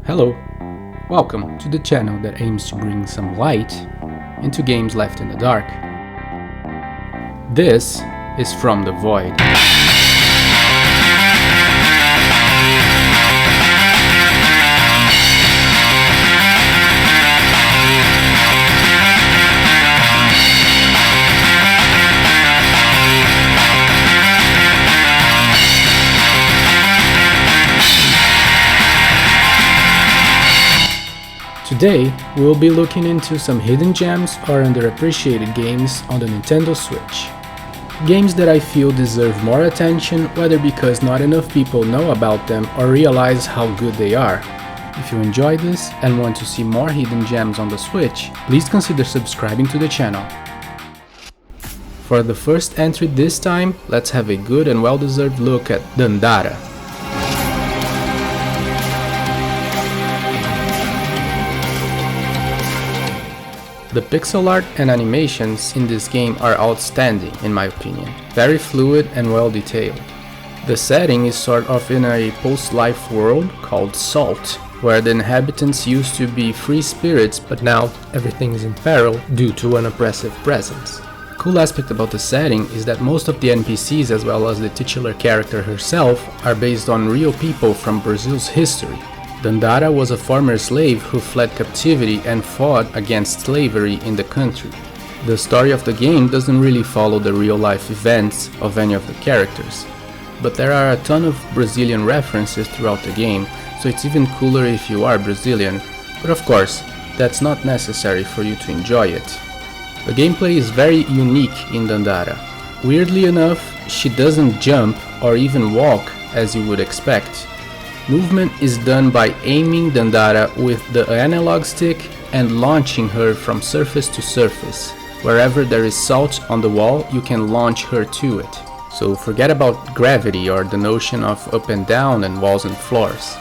Hello, welcome to the channel that aims to bring some light into games left in the dark. This is From the Void. Today, we'll be looking into some hidden gems or underappreciated games on the Nintendo Switch. Games that I feel deserve more attention, whether because not enough people know about them or realize how good they are. If you enjoy this and want to see more hidden gems on the Switch, please consider subscribing to the channel. For the first entry this time, let's have a good and well-deserved look at Dandara. The pixel art and animations in this game are outstanding in my opinion, very fluid and well detailed. The setting is sort of in a post-life world called Salt, where the inhabitants used to be free spirits, but now everything is in peril due to an oppressive presence. The cool aspect about the setting is that most of the NPCs as well as the titular character herself are based on real people from Brazil's history. Dandara was a former slave who fled captivity and fought against slavery in the country. The story of the game doesn't really follow the real-life events of any of the characters, but there are a ton of Brazilian references throughout the game, so it's even cooler if you are Brazilian, but of course, that's not necessary for you to enjoy it. The gameplay is very unique in Dandara. Weirdly enough, she doesn't jump or even walk as you would expect. Movement is done by aiming Dandara with the analog stick and launching her from surface to surface. Wherever there is salt on the wall, you can launch her to it. So forget about gravity or the notion of up and down and walls and floors.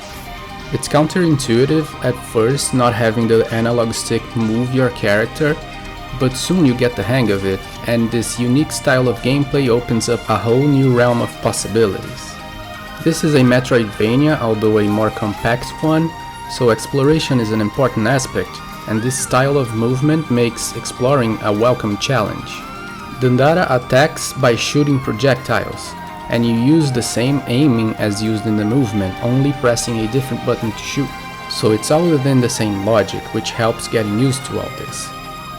It's counterintuitive at first not having the analog stick move your character, but soon you get the hang of it, and this unique style of gameplay opens up a whole new realm of possibilities. This is a Metroidvania, although a more compact one, so exploration is an important aspect, and this style of movement makes exploring a welcome challenge. Dandara attacks by shooting projectiles, and you use the same aiming as used in the movement, only pressing a different button to shoot. So it's all within the same logic, which helps getting used to all this.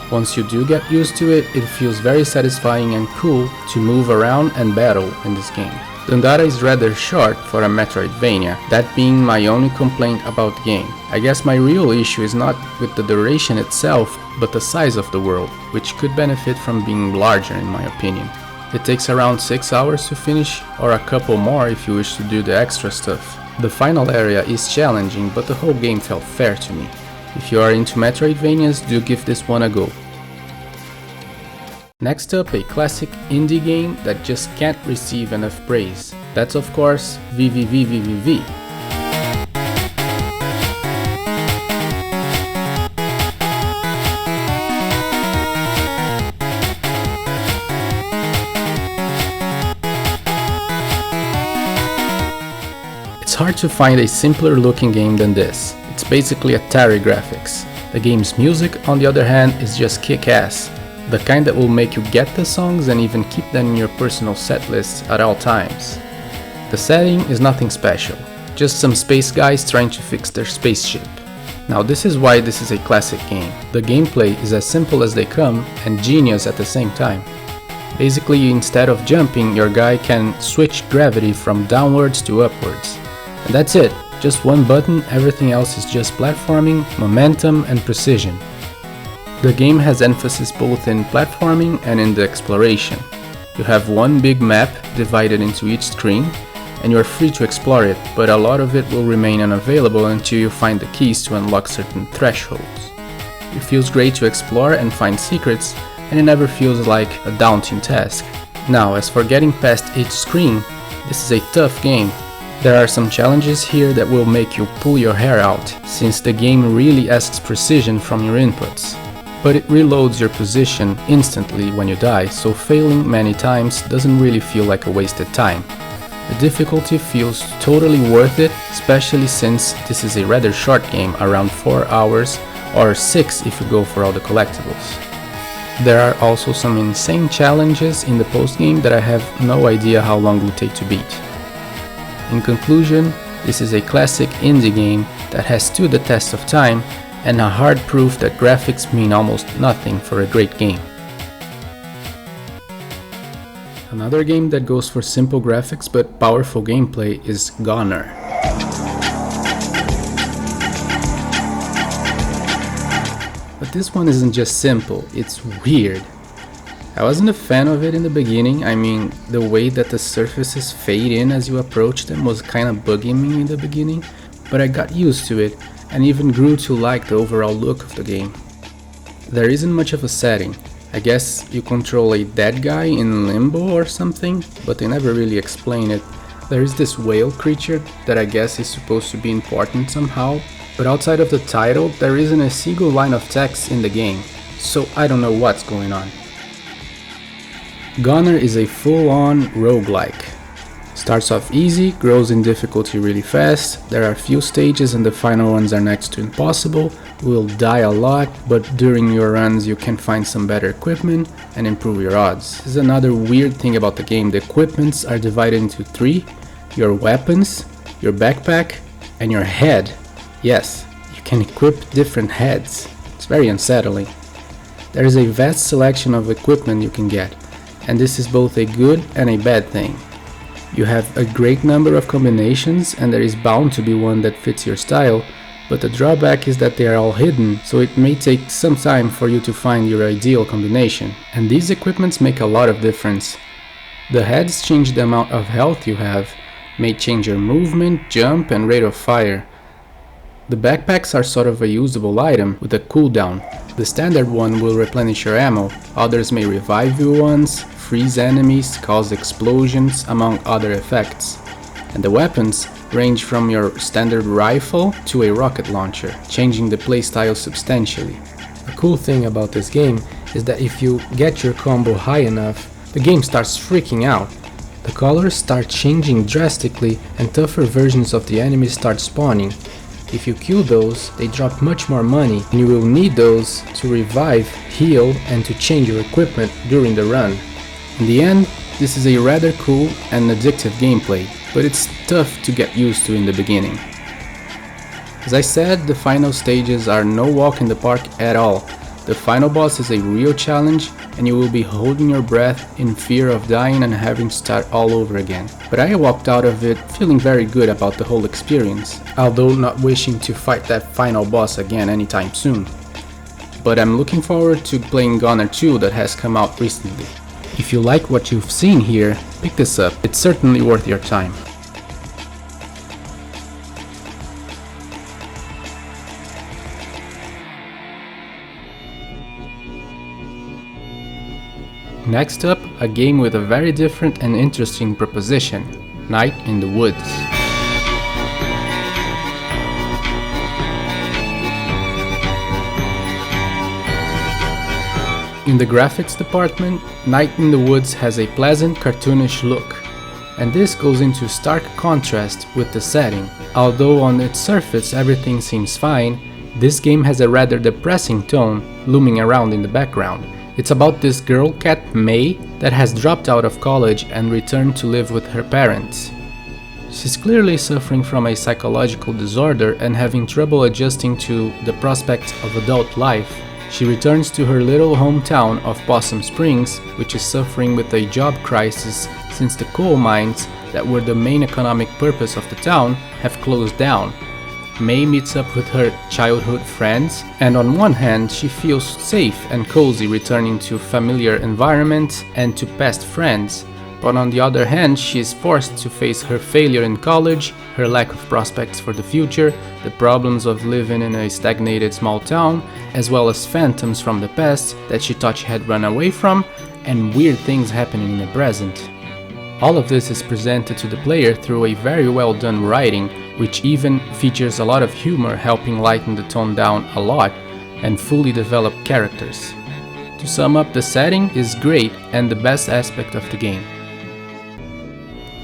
Once you do get used to it, it feels very satisfying and cool to move around and battle in this game. Dandara is rather short for a Metroidvania, that being my only complaint about the game. I guess my real issue is not with the duration itself, but the size of the world, which could benefit from being larger in my opinion. It takes around 6 hours to finish, or a couple more if you wish to do the extra stuff. The final area is challenging, but the whole game felt fair to me. If you are into Metroidvanias, do give this one a go. Next up, a classic indie game that just can't receive enough praise. That's of course VVVVVV. It's hard to find a simpler looking game than this. It's basically Atari graphics. The game's music, on the other hand, is just kick-ass. The kind that will make you get the songs and even keep them in your personal set lists at all times. The setting is nothing special, just some space guys trying to fix their spaceship. Now this is why this is a classic game. The gameplay is as simple as they come and genius at the same time. Basically, instead of jumping, your guy can switch gravity from downwards to upwards. And that's it, just one button, everything else is just platforming, momentum and precision. The game has emphasis both in platforming and in the exploration. You have one big map divided into each screen, and you are free to explore it, but a lot of it will remain unavailable until you find the keys to unlock certain thresholds. It feels great to explore and find secrets, and it never feels like a daunting task. Now, as for getting past each screen, this is a tough game. There are some challenges here that will make you pull your hair out, since the game really asks precision from your inputs. But it reloads your position instantly when you die, so failing many times doesn't really feel like a wasted time. The difficulty feels totally worth it, especially since this is a rather short game, around 4 hours, or 6 if you go for all the collectibles. There are also some insane challenges in the post-game that I have no idea how long it will take to beat. In conclusion, this is a classic indie game that has stood the test of time and a hard proof that graphics mean almost nothing for a great game. Another game that goes for simple graphics but powerful gameplay is GoNNER. But this one isn't just simple, it's weird. I wasn't a fan of it in the beginning. I mean, the way that the surfaces fade in as you approach them was kinda bugging me in the beginning, but I got used to it and even grew to like the overall look of the game. There isn't much of a setting. I guess you control a dead guy in limbo or something, but they never really explain it. There is this whale creature that I guess is supposed to be important somehow, but outside of the title there isn't a single line of text in the game, so I don't know what's going on. GoNNER is a full-on roguelike. Starts off easy, grows in difficulty really fast, there are few stages and the final ones are next to impossible, you will die a lot, but during your runs you can find some better equipment and improve your odds. This is another weird thing about the game. The equipments are divided into 3, your weapons, your backpack, and your head. Yes, you can equip different heads. It's very unsettling. There is a vast selection of equipment you can get, and this is both a good and a bad thing. You have a great number of combinations and there is bound to be one that fits your style, but the drawback is that they are all hidden, so it may take some time for you to find your ideal combination. And these equipments make a lot of difference. The heads change the amount of health you have, may change your movement, jump and rate of fire. The backpacks are sort of a usable item with a cooldown. The standard one will replenish your ammo, others may revive you once, freeze enemies, cause explosions, among other effects. And the weapons range from your standard rifle to a rocket launcher, changing the playstyle substantially. A cool thing about this game is that if you get your combo high enough, the game starts freaking out. The colors start changing drastically and tougher versions of the enemies start spawning. If you kill those, they drop much more money and you will need those to revive, heal and to change your equipment during the run. In the end, this is a rather cool and addictive gameplay, but it's tough to get used to in the beginning. As I said, the final stages are no walk in the park at all. The final boss is a real challenge and you will be holding your breath in fear of dying and having to start all over again. But I walked out of it feeling very good about the whole experience, although not wishing to fight that final boss again anytime soon. But I'm looking forward to playing GoNNER 2 that has come out recently. If you like what you've seen here, pick this up, it's certainly worth your time. Next up, a game with a very different and interesting proposition, Night in the Woods. In the graphics department, Night in the Woods has a pleasant cartoonish look, and this goes into stark contrast with the setting. Although on its surface everything seems fine, this game has a rather depressing tone looming around in the background. It's about this girl cat May that has dropped out of college and returned to live with her parents. She's clearly suffering from a psychological disorder and having trouble adjusting to the prospects of adult life. She returns to her little hometown of Possum Springs, which is suffering with a job crisis since the coal mines that were the main economic purpose of the town have closed down. May meets up with her childhood friends, and on one hand she feels safe and cozy returning to familiar environments and to past friends, but on the other hand she is forced to face her failure in college, her lack of prospects for the future, the problems of living in a stagnated small town, as well as phantoms from the past that she thought she had run away from, and weird things happening in the present. All of this is presented to the player through a very well done writing, which even features a lot of humor helping lighten the tone down a lot, and fully developed characters. To sum up, the setting is great and the best aspect of the game.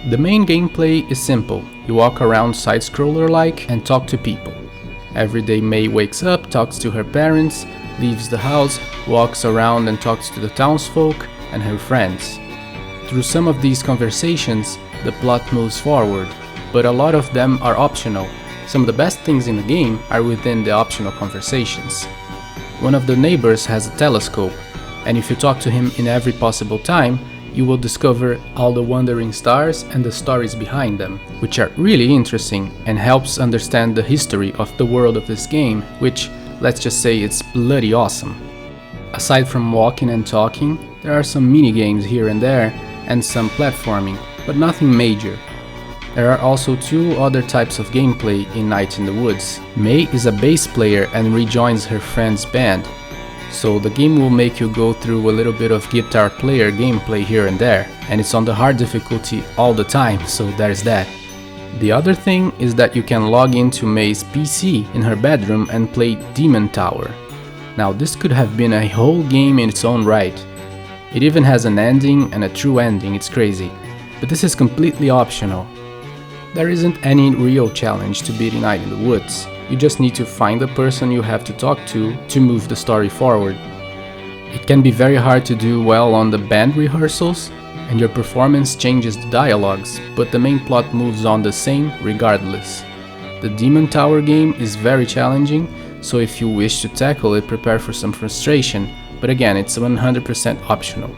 The main gameplay is simple. You walk around side-scroller-like and talk to people. Every day May wakes up, talks to her parents, leaves the house, walks around and talks to the townsfolk and her friends. Through some of these conversations, the plot moves forward, but a lot of them are optional. Some of the best things in the game are within the optional conversations. One of the neighbors has a telescope, and if you talk to him in every possible time, you will discover all the wandering stars and the stories behind them, which are really interesting and helps understand the history of the world of this game, which, let's just say, it's bloody awesome. Aside from walking and talking, there are some mini-games here and there and some platforming, but nothing major. There are also two other types of gameplay in Night in the Woods. May is a bass player and rejoins her friend's band, so the game will make you go through a little bit of guitar player gameplay here and there, and it's on the hard difficulty all the time, so there's that. The other thing is that you can log into May's PC in her bedroom and play Demon Tower. Now this could have been a whole game in its own right. It even has an ending and a true ending, it's crazy. But this is completely optional. There isn't any real challenge to beating Night in the Woods. You just need to find the person you have to talk to move the story forward. It can be very hard to do well on the band rehearsals, and your performance changes the dialogues, but the main plot moves on the same regardless. The Demon Tower game is very challenging, so if you wish to tackle it, prepare for some frustration, but again, it's 100% optional.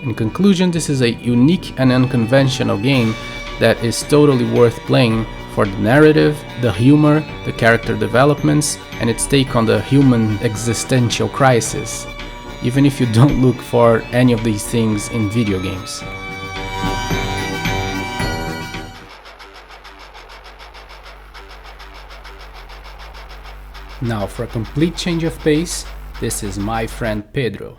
In conclusion, this is a unique and unconventional game that is totally worth playing for the narrative, the humor, the character developments, and its take on the human existential crisis, even if you don't look for any of these things in video games. Now, for a complete change of pace, this is my friend Pedro.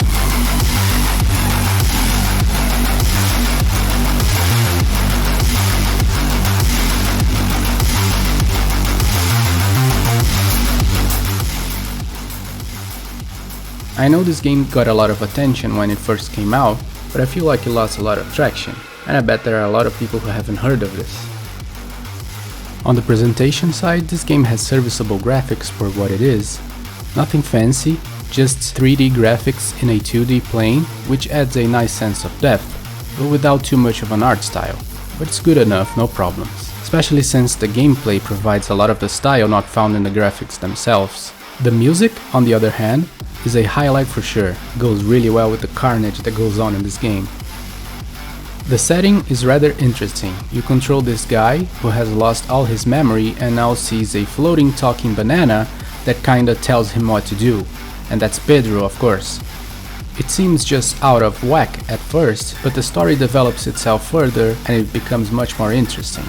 I know this game got a lot of attention when it first came out, but I feel like it lost a lot of traction, and I bet there are a lot of people who haven't heard of this. On the presentation side, this game has serviceable graphics for what it is. Nothing fancy, just 3D graphics in a 2D plane, which adds a nice sense of depth, but without too much of an art style. But it's good enough, no problems, especially since the gameplay provides a lot of the style not found in the graphics themselves. The music, on the other hand, is a highlight for sure. It goes really well with the carnage that goes on in this game. The setting is rather interesting. You control this guy who has lost all his memory and now sees a floating talking banana that kinda tells him what to do. And that's Pedro, of course. It seems just out of whack at first, but the story develops itself further and it becomes much more interesting.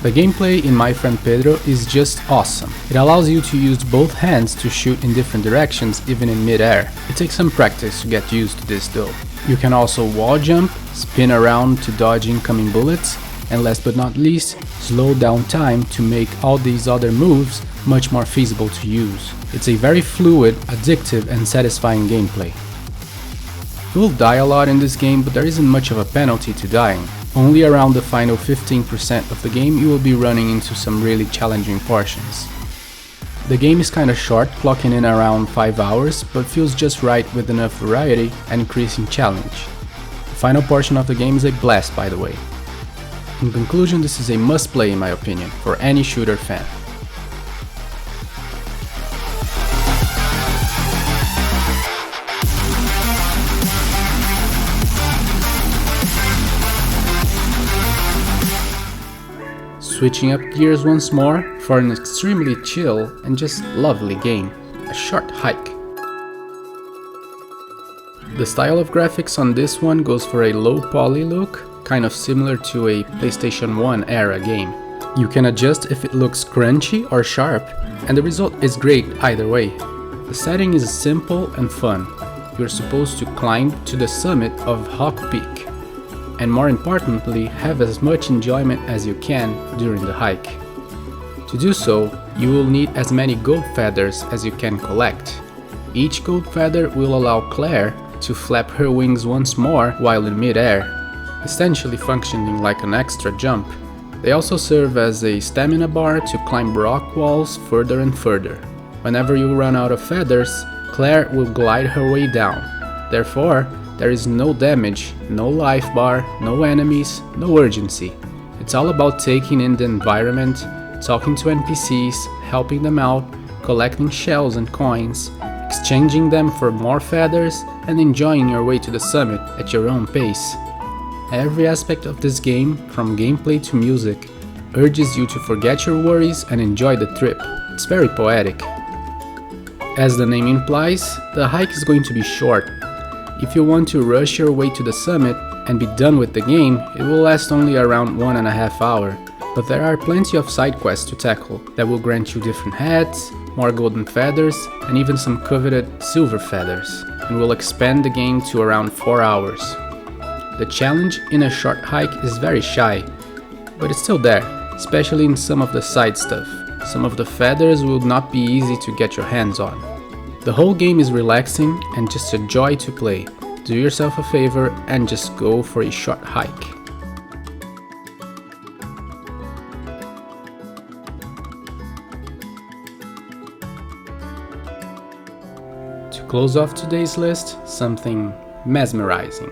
The gameplay in My Friend Pedro is just awesome. It allows you to use both hands to shoot in different directions even in mid-air. It takes some practice to get used to this though. You can also wall jump, spin around to dodge incoming bullets, and last but not least, slow down time to make all these other moves much more feasible to use. It's a very fluid, addictive and satisfying gameplay. You will die a lot in this game, but there isn't much of a penalty to dying. Only around the final 15% of the game you will be running into some really challenging portions. The game is kinda short, clocking in around 5 hours, but feels just right with enough variety and increasing challenge. The final portion of the game is a blast, by the way. In conclusion, this is a must-play in my opinion, for any shooter fan. Switching up gears once more for an extremely chill and just lovely game, a short hike. The style of graphics on this one goes for a low poly look, kind of similar to a PlayStation 1 era game. You can adjust if it looks crunchy or sharp, and the result is great either way. The setting is simple and fun. You're supposed to climb to the summit of Hawk Peak, and more importantly, have as much enjoyment as you can during the hike. To do so, you will need as many gold feathers as you can collect. Each gold feather will allow Claire to flap her wings once more while in mid-air. essentially functioning like an extra jump. They also serve as a stamina bar to climb rock walls further and further. Whenever you run out of feathers, Claire will glide her way down. Therefore, there is no damage, no life bar, no enemies, no urgency. It's all about taking in the environment, talking to NPCs, helping them out, collecting shells and coins, exchanging them for more feathers, and enjoying your way to the summit at your own pace. Every aspect of this game, from gameplay to music, urges you to forget your worries and enjoy the trip. It's very poetic. As the name implies, the hike is going to be short. If you want to rush your way to the summit and be done with the game, it will last only around 1.5 hours. But there are plenty of side quests to tackle that will grant you different hats, more golden feathers, and even some coveted silver feathers, and will expand the game to around 4 hours. The challenge in a short hike is very shy, but it's still there, especially in some of the side stuff. Some of the feathers will not be easy to get your hands on. The whole game is relaxing and just a joy to play. Do yourself a favor and just go for a short hike. To close off today's list, something mesmerizing.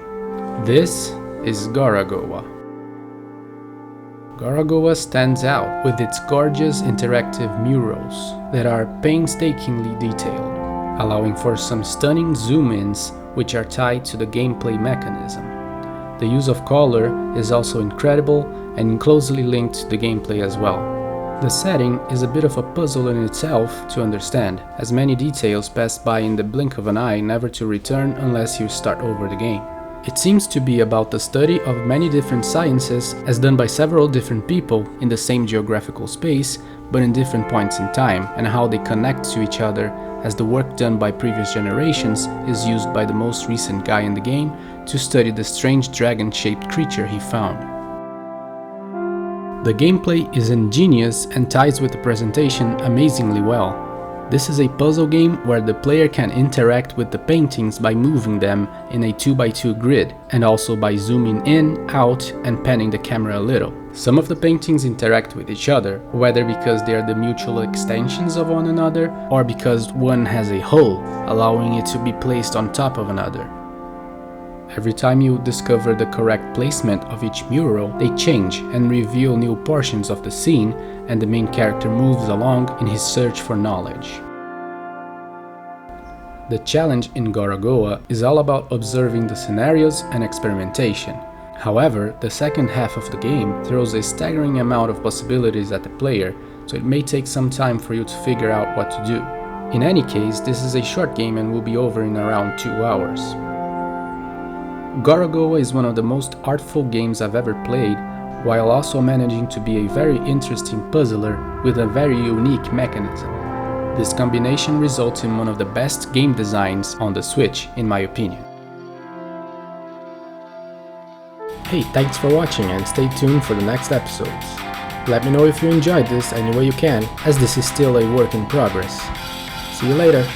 This is Gorogoa. Gorogoa stands out with its gorgeous interactive murals that are painstakingly detailed, allowing for some stunning zoom-ins which are tied to the gameplay mechanism. The use of color is also incredible and closely linked to the gameplay as well. The setting is a bit of a puzzle in itself to understand, as many details pass by in the blink of an eye, never to return unless you start over the game. It seems to be about the study of many different sciences as done by several different people in the same geographical space, but in different points in time, and how they connect to each other, as the work done by previous generations is used by the most recent guy in the game to study the strange dragon-shaped creature he found. The gameplay is ingenious and ties with the presentation amazingly well. This is a puzzle game where the player can interact with the paintings by moving them in a 2x2 grid, and also by zooming in, out, and panning the camera a little. Some of the paintings interact with each other, whether because they are the mutual extensions of one another, or because one has a hole, allowing it to be placed on top of another. Every time you discover the correct placement of each mural, they change and reveal new portions of the scene, and the main character moves along in his search for knowledge. The challenge in Gorogoa is all about observing the scenarios and experimentation. However, the second half of the game throws a staggering amount of possibilities at the player, so it may take some time for you to figure out what to do. In any case, this is a short game and will be over in around 2 hours. Gorogoa is one of the most artful games I've ever played, while also managing to be a very interesting puzzler with a very unique mechanism. This combination results in one of the best game designs on the Switch, in my opinion. Hey, thanks for watching and stay tuned for the next episodes. Let me know if you enjoyed this any way you can, as this is still a work in progress. See you later!